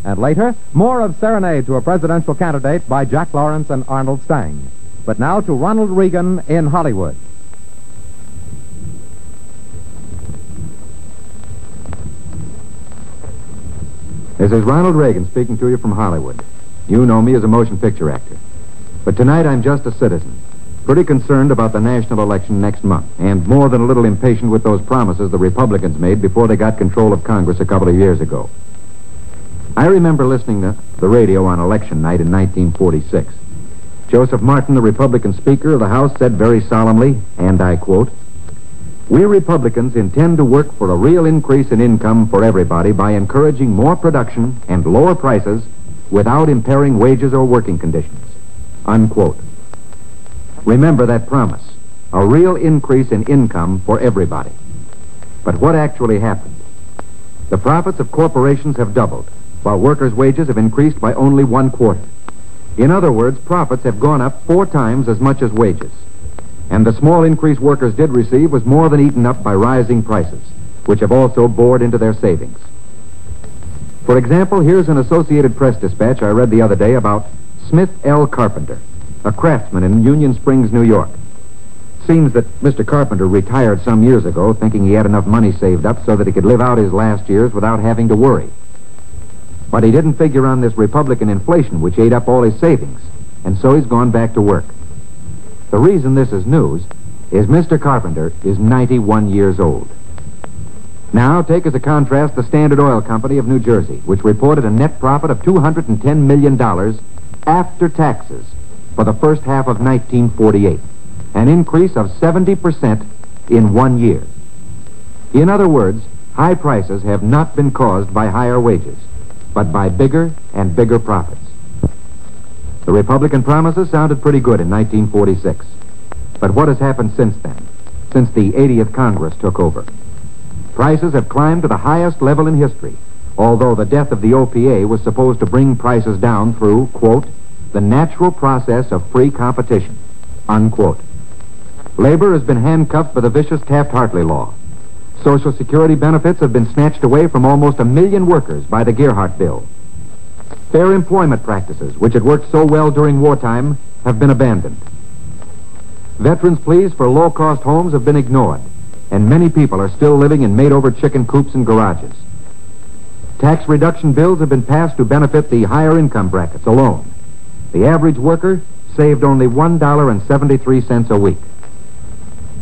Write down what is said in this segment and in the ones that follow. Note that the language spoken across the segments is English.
And later, more of Serenade to a Presidential Candidate by Jack Lawrence and Arnold Stang. But now to Ronald Reagan in Hollywood. This is Ronald Reagan speaking to you from Hollywood. You know me as a motion picture actor. But tonight I'm just a citizen, pretty concerned about the national election next month, and more than a little impatient with those promises the Republicans made before they got control of Congress a couple of years ago. I remember listening to the radio on election night in 1946. Joseph Martin, the Republican Speaker of the House, said very solemnly, and I quote, "We Republicans intend to work for a real increase in income for everybody by encouraging more production and lower prices without impairing wages or working conditions." Unquote. Remember that promise, a real increase in income for everybody. But what actually happened? The profits of corporations have doubled, while workers' wages have increased by only 1/4. In other words, profits have gone up 4 times as much as wages. And the small increase workers did receive was more than eaten up by rising prices, which have also bored into their savings. For example, here's an Associated Press dispatch I read the other day about Smith L. Carpenter, a craftsman in Union Springs, New York. Seems that Mr. Carpenter retired some years ago thinking he had enough money saved up so that he could live out his last years without having to worry. But he didn't figure on this Republican inflation, which ate up all his savings, and so he's gone back to work. The reason this is news is Mr. Carpenter is 91 years old. Now, take as a contrast the Standard Oil Company of New Jersey, which reported a net profit of $210 million after taxes for the first half of 1948, an increase of 70% in 1 year. In other words, high prices have not been caused by higher wages, but by bigger and bigger profits. The Republican promises sounded pretty good in 1946. But what has happened since then, since the 80th Congress took over? Prices have climbed to the highest level in history, although the death of the O.P.A. was supposed to bring prices down through, quote, the natural process of free competition, unquote. Labor has been handcuffed by the vicious Taft-Hartley law. Social Security benefits have been snatched away from almost 1 million workers by the Gearhart bill. Fair employment practices, which had worked so well during wartime, have been abandoned. Veterans' pleas for low-cost homes have been ignored, and many people are still living in made-over chicken coops and garages. Tax reduction bills have been passed to benefit the higher income brackets alone. The average worker saved only $1.73 a week.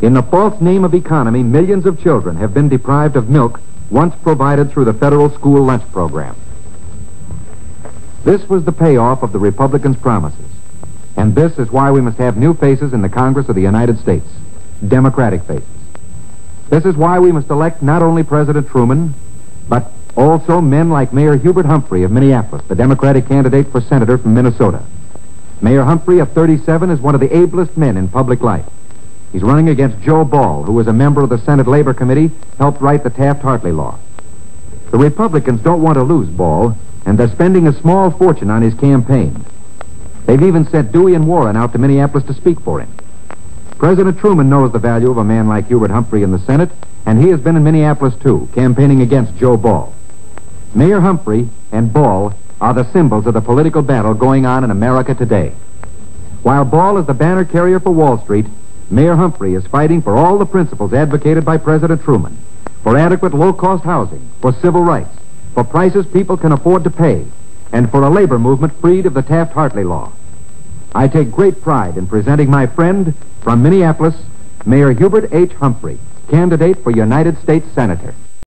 In the false name of economy, millions of children have been deprived of milk once provided through the federal school lunch program. This was the payoff of the Republicans' promises. And this is why we must have new faces in the Congress of the United States, Democratic faces. This is why we must elect not only President Truman, but also men like Mayor Hubert Humphrey of Minneapolis, the Democratic candidate for senator from Minnesota. Mayor Humphrey, at 37, is one of the ablest men in public life. He's running against Joe Ball, who was a member of the Senate Labor Committee, helped write the Taft-Hartley law. The Republicans don't want to lose Ball, and they're spending a small fortune on his campaign. They've even sent Dewey and Warren out to Minneapolis to speak for him. President Truman knows the value of a man like Hubert Humphrey in the Senate, and he has been in Minneapolis, too, campaigning against Joe Ball. Mayor Humphrey and Ball are the symbols of the political battle going on in America today. While Ball is the banner carrier for Wall Street, Mayor Humphrey is fighting for all the principles advocated by President Truman, for adequate low-cost housing, for civil rights, for prices people can afford to pay, and for a labor movement freed of the Taft-Hartley law. I take great pride in presenting my friend from Minneapolis, Mayor Hubert H. Humphrey, candidate for United States Senator.